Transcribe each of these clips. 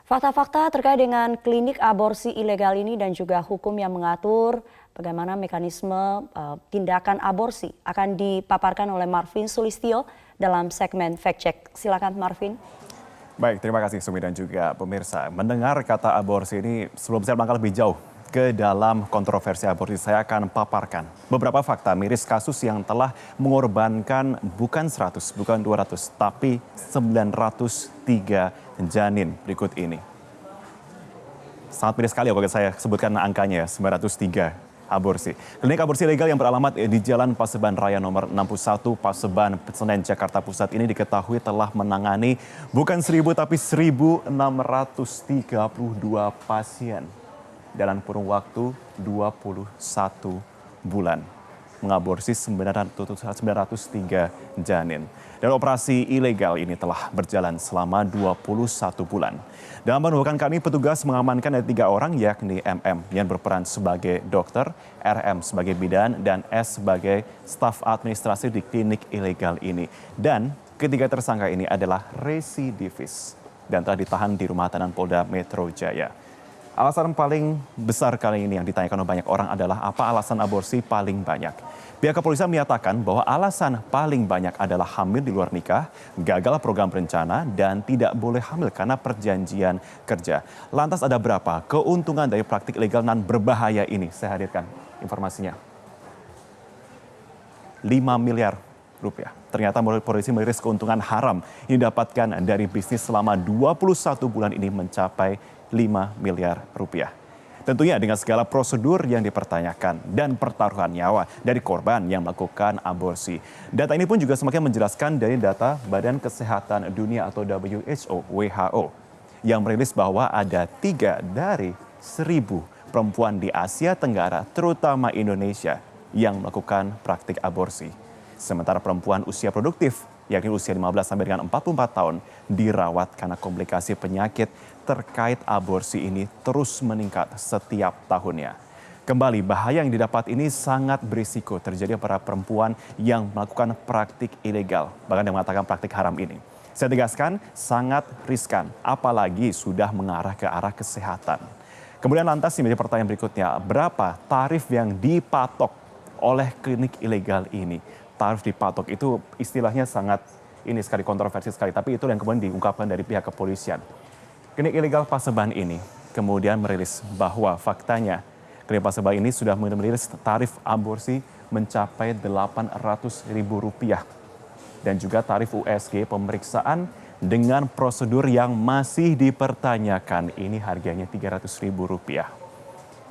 Fakta-fakta terkait dengan klinik aborsi ilegal ini dan juga hukum yang mengatur bagaimana mekanisme tindakan aborsi akan dipaparkan oleh Marvin Sulistyo dalam segmen Fact Check. Silakan Marvin. Baik, terima kasih Sumi dan juga pemirsa. Mendengar kata aborsi ini, sebelum saya melangkah lebih jauh ke dalam kontroversi aborsi, saya akan paparkan beberapa fakta miris kasus yang telah mengorbankan bukan 100, bukan 200, tapi 903 janin berikut ini. Sangat miris sekali kalau saya sebutkan angkanya ya, 903 aborsi. Klinik aborsi legal yang beralamat di Jalan Paseban Raya nomor 61 Paseban Senen Jakarta Pusat ini diketahui telah menangani bukan 1.000 tapi 1.632 pasien dalam kurun waktu 21 bulan. Mengaborsi 903 janin. Dan operasi ilegal ini telah berjalan selama 21 bulan. Dalam penemukan kami, petugas mengamankan ada 3 orang, yakni MM yang berperan sebagai dokter, RM sebagai bidan, dan S sebagai staf administrasi di klinik ilegal ini. Dan ketiga tersangka ini adalah residivis dan telah ditahan di rumah tahanan Polda Metro Jaya. Alasan paling besar kali ini yang ditanyakan oleh banyak orang adalah apa alasan aborsi paling banyak. Pihak kepolisian menyatakan bahwa alasan paling banyak adalah hamil di luar nikah, gagal program berencana, dan tidak boleh hamil karena perjanjian kerja. Lantas ada berapa keuntungan dari praktik ilegal dan berbahaya ini? Saya hadirkan informasinya. 5 miliar rupiah. Ternyata polisi merilis keuntungan haram yang didapatkan dari bisnis selama 21 bulan ini mencapai 5 miliar rupiah. Tentunya dengan segala prosedur yang dipertanyakan dan pertaruhan nyawa dari korban yang melakukan aborsi. Data ini pun juga semakin menjelaskan dari data Badan Kesehatan Dunia atau WHO yang merilis bahwa ada 3 dari 1.000 perempuan di Asia Tenggara, terutama Indonesia, yang melakukan praktik aborsi. Sementara perempuan usia produktif, yakni usia 15 sampai dengan 44 tahun, dirawat karena komplikasi penyakit terkait aborsi ini terus meningkat setiap tahunnya. Kembali, bahaya yang didapat ini sangat berisiko terjadi pada perempuan yang melakukan praktik ilegal, bahkan yang mengatakan praktik haram ini. Saya tegaskan, sangat riskan, apalagi sudah mengarah ke arah kesehatan. Kemudian lantas menjadi pertanyaan berikutnya, berapa tarif yang dipatok oleh klinik ilegal ini? Tarif dipatok itu istilahnya sangat ini sekali kontroversi sekali, tapi itu yang kemudian diungkapkan dari pihak kepolisian. Klinik ilegal Paseban ini kemudian merilis bahwa faktanya klinik Paseban ini sudah merilis tarif aborsi mencapai Rp800.000 dan juga tarif USG pemeriksaan dengan prosedur yang masih dipertanyakan ini harganya Rp300.000.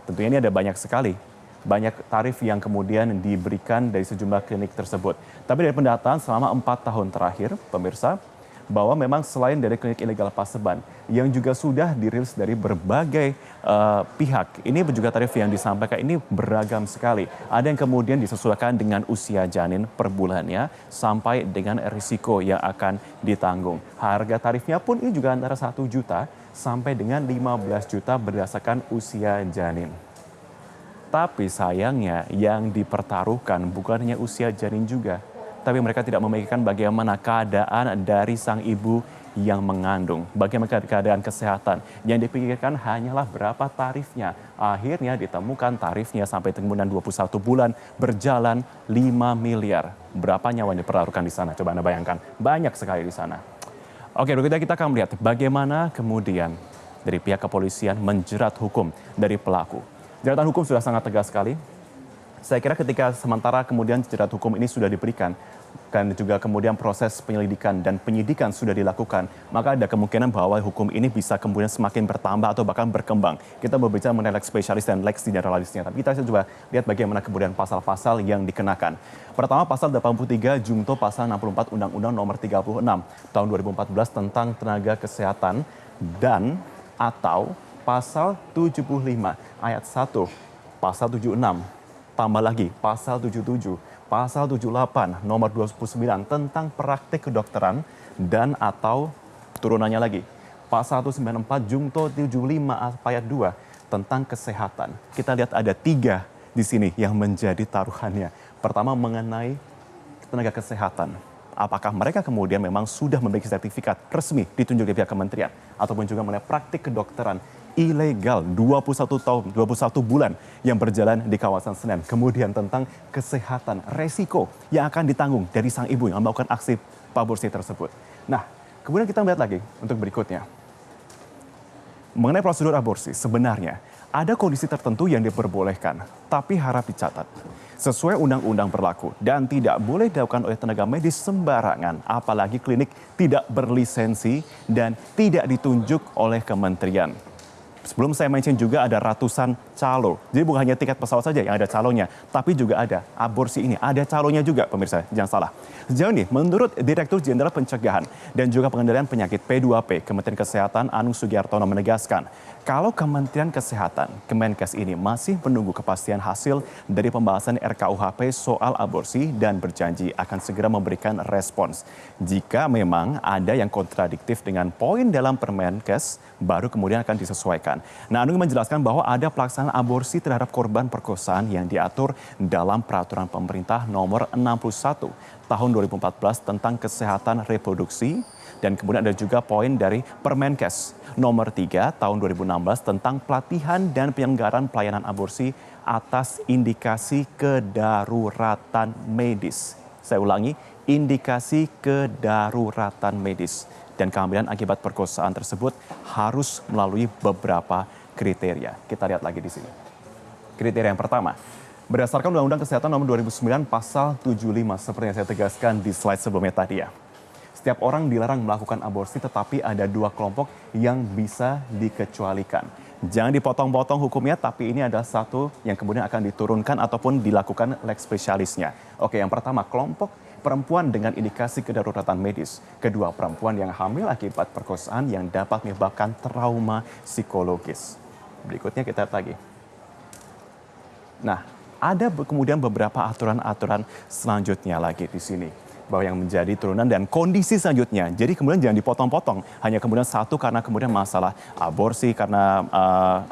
Tentunya ini ada banyak sekali. Banyak tarif yang kemudian diberikan dari sejumlah klinik tersebut. Tapi dari pendataan selama 4 tahun terakhir, pemirsa, bahwa memang selain dari klinik ilegal Paseban, yang juga sudah dirilis dari berbagai pihak, ini juga tarif yang disampaikan ini beragam sekali. Ada yang kemudian disesuaikan dengan usia janin per bulannya, sampai dengan risiko yang akan ditanggung. Harga tarifnya pun ini juga antara 1 juta sampai dengan 15 juta berdasarkan usia janin. Tapi sayangnya yang dipertaruhkan bukan hanya usia janin juga, tapi mereka tidak memikirkan bagaimana keadaan dari sang ibu yang mengandung, bagaimana keadaan kesehatan. Yang dipikirkan hanyalah berapa tarifnya. Akhirnya ditemukan tarifnya sampai kemudian 21 bulan berjalan 5 miliar. Berapa nyawa yang dipertaruhkan di sana? Coba Anda bayangkan, banyak sekali di sana. Oke, berikutnya kita akan melihat bagaimana kemudian dari pihak kepolisian menjerat hukum dari pelaku. Jeratan hukum sudah sangat tegas sekali. Saya kira ketika sementara kemudian jerat hukum ini sudah diberikan dan juga kemudian proses penyelidikan dan penyidikan sudah dilakukan, maka ada kemungkinan bahwa hukum ini bisa kemudian semakin bertambah atau bahkan berkembang. Kita berbicara mengenai lex spesialis dan lex generalisnya, tapi kita coba lihat bagaimana kemudian pasal-pasal yang dikenakan. Pertama, pasal 83 Jungto pasal 64 Undang-Undang nomor 36 tahun 2014 tentang tenaga kesehatan dan atau pasal 75 ayat 1, pasal 76, tambah lagi pasal 77, pasal 78 nomor 29 tentang praktik kedokteran dan atau turunannya lagi pasal 194 Jungto 75 ayat 2 tentang kesehatan. Kita lihat ada 3 di sini yang menjadi taruhannya. Pertama mengenai tenaga kesehatan. apakah mereka kemudian memang sudah memiliki sertifikat resmi ditunjuk di pihak kementerian, ataupun juga mengenai praktik kedokteran ilegal 21 tahun, 21 bulan yang berjalan di kawasan Senen. Kemudian tentang kesehatan, resiko yang akan ditanggung dari sang ibu yang melakukan aksi aborsi tersebut. Nah, kemudian kita melihat lagi untuk berikutnya. Mengenai prosedur aborsi, sebenarnya ada kondisi tertentu yang diperbolehkan, tapi harap dicatat. Sesuai undang-undang berlaku dan tidak boleh dilakukan oleh tenaga medis sembarangan, apalagi klinik tidak berlisensi dan tidak ditunjuk oleh kementerian. Sebelum saya mention juga ada ratusan calo. Jadi bukan hanya tiket pesawat saja yang ada calonnya, tapi juga ada aborsi ini, ada calonnya juga pemirsa, jangan salah. Sejauh ini, menurut Direktur Jenderal Pencegahan dan juga Pengendalian Penyakit P2P, Kementerian Kesehatan Anung Sugiartono menegaskan, kalau Kementerian Kesehatan, Kemenkes ini masih menunggu kepastian hasil dari pembahasan RKUHP soal aborsi dan berjanji akan segera memberikan respons. Jika memang ada yang kontradiktif dengan poin dalam Permenkes, baru kemudian akan disesuaikan. Nah, Anung menjelaskan bahwa ada pelaksanaan aborsi terhadap korban perkosaan yang diatur dalam Peraturan Pemerintah Nomor 61 Tahun 2014 tentang kesehatan reproduksi, dan kemudian ada juga poin dari Permenkes Nomor 3 Tahun 2016 tentang pelatihan dan penyelenggaraan pelayanan aborsi atas indikasi kedaruratan medis. Saya ulangi, indikasi kedaruratan medis. Dan kehamilan akibat perkosaan tersebut harus melalui beberapa kriteria. Kita lihat lagi di sini. Kriteria yang pertama, berdasarkan Undang-Undang Kesehatan Nomor 2009 Pasal 75, seperti yang saya tegaskan di slide sebelumnya tadi ya. Setiap orang dilarang melakukan aborsi, tetapi ada dua kelompok yang bisa dikecualikan. Jangan dipotong-potong hukumnya, tapi ini adalah satu yang kemudian akan diturunkan ataupun dilakukan lex spesialisnya. Oke, yang pertama, kelompok perempuan dengan indikasi kedaruratan medis. Kedua, perempuan yang hamil akibat perkosaan yang dapat menyebabkan trauma psikologis. Berikutnya kita lihat lagi. Nah, ada kemudian beberapa aturan-aturan selanjutnya lagi di sini, bahwa yang menjadi turunan dan kondisi selanjutnya. Jadi kemudian jangan dipotong-potong, hanya kemudian satu karena kemudian masalah aborsi, karena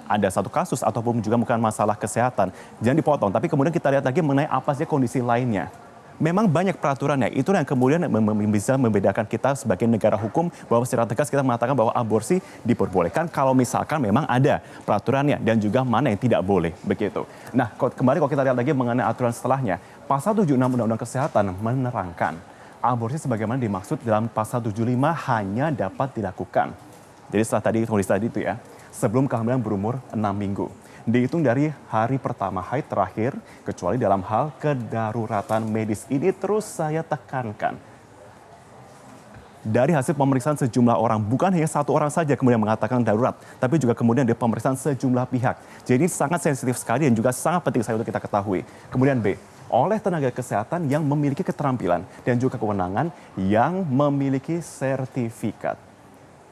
ada satu kasus ataupun juga bukan masalah kesehatan. Jangan dipotong, tapi kemudian kita lihat lagi mengenai apa saja kondisi lainnya. Memang banyak peraturannya, itu yang kemudian bisa membedakan kita sebagai negara hukum, bahwa secara tegas kita mengatakan bahwa aborsi diperbolehkan kalau misalkan memang ada peraturannya dan juga mana yang tidak boleh, begitu. Nah, kembali kalau kita lihat lagi mengenai aturan setelahnya, Pasal 76 Undang-Undang Kesehatan menerangkan aborsi sebagaimana dimaksud dalam Pasal 75 hanya dapat dilakukan. Jadi setelah tadi tulis tadi itu ya, sebelum kehamilan berumur 6 minggu. Dihitung dari hari pertama haid terakhir, kecuali dalam hal kedaruratan medis. Ini terus saya tekankan. Dari hasil pemeriksaan sejumlah orang, bukan hanya satu orang saja kemudian mengatakan darurat, tapi juga kemudian dari pemeriksaan sejumlah pihak. Jadi ini sangat sensitif sekali dan juga sangat penting sekali untuk kita ketahui. Kemudian B, oleh tenaga kesehatan yang memiliki keterampilan dan juga kewenangan yang memiliki sertifikat.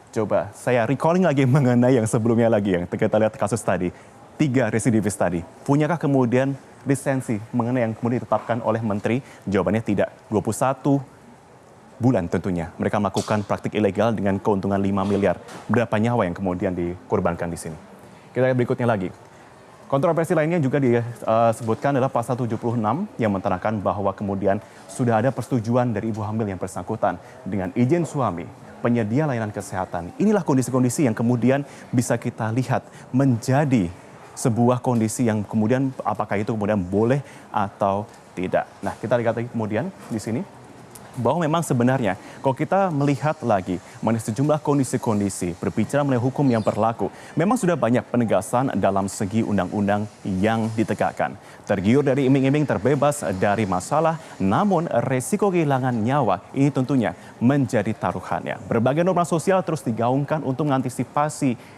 Coba saya recalling lagi mengenai yang sebelumnya lagi, yang kita lihat kasus tadi. 3 residivis tadi, punyakah kemudian lisensi mengenai yang kemudian ditetapkan oleh Menteri? Jawabannya tidak. 21 bulan tentunya mereka melakukan praktik ilegal dengan keuntungan 5 miliar. Berapa nyawa yang kemudian dikorbankan di sini? Kita lihat berikutnya lagi. Kontroversi lainnya juga disebutkan adalah Pasal 76 yang menerangkan bahwa kemudian sudah ada persetujuan dari ibu hamil yang bersangkutan dengan izin suami, penyedia layanan kesehatan. Inilah kondisi-kondisi yang kemudian bisa kita lihat menjadi sebuah kondisi yang kemudian apakah itu kemudian boleh atau tidak. Nah, kita lihat lagi kemudian di sini bahwa memang sebenarnya kalau kita melihat lagi mengenai sejumlah kondisi-kondisi berbicara mengenai hukum yang berlaku, memang sudah banyak penegasan dalam segi undang-undang yang ditegakkan. Tergiur dari iming-iming terbebas dari masalah, namun resiko kehilangan nyawa ini tentunya menjadi taruhannya. Berbagai norma sosial terus digaungkan untuk mengantisipasi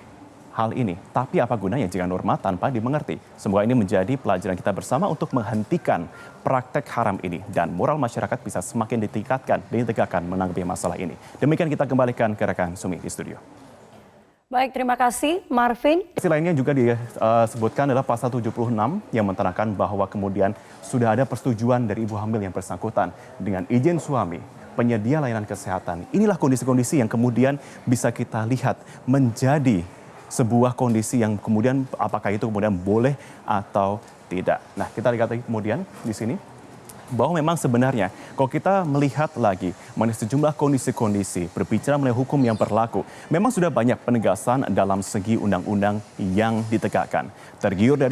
hal ini. Tapi apa gunanya jika norma tanpa dimengerti? Semoga ini menjadi pelajaran kita bersama untuk menghentikan praktek haram ini dan moral masyarakat bisa semakin ditingkatkan dan ditegakkan menanggapi masalah ini. Demikian kita kembalikan ke rekan Sumi di studio. Baik, terima kasih Marvin. Lainnya juga disebutkan adalah Pasal 76 yang menerangkan bahwa kemudian sudah ada persetujuan dari ibu hamil yang bersangkutan dengan izin suami, penyedia layanan kesehatan. Inilah kondisi-kondisi yang kemudian bisa kita lihat menjadi sebuah kondisi yang kemudian apakah itu kemudian boleh atau tidak. Nah, kita lihat lagi kemudian di sini bahwa memang sebenarnya kalau kita melihat lagi mengenai sejumlah kondisi-kondisi berbicara mengenai hukum yang berlaku, memang sudah banyak penegasan dalam segi undang-undang yang ditegakkan. Tergiur dari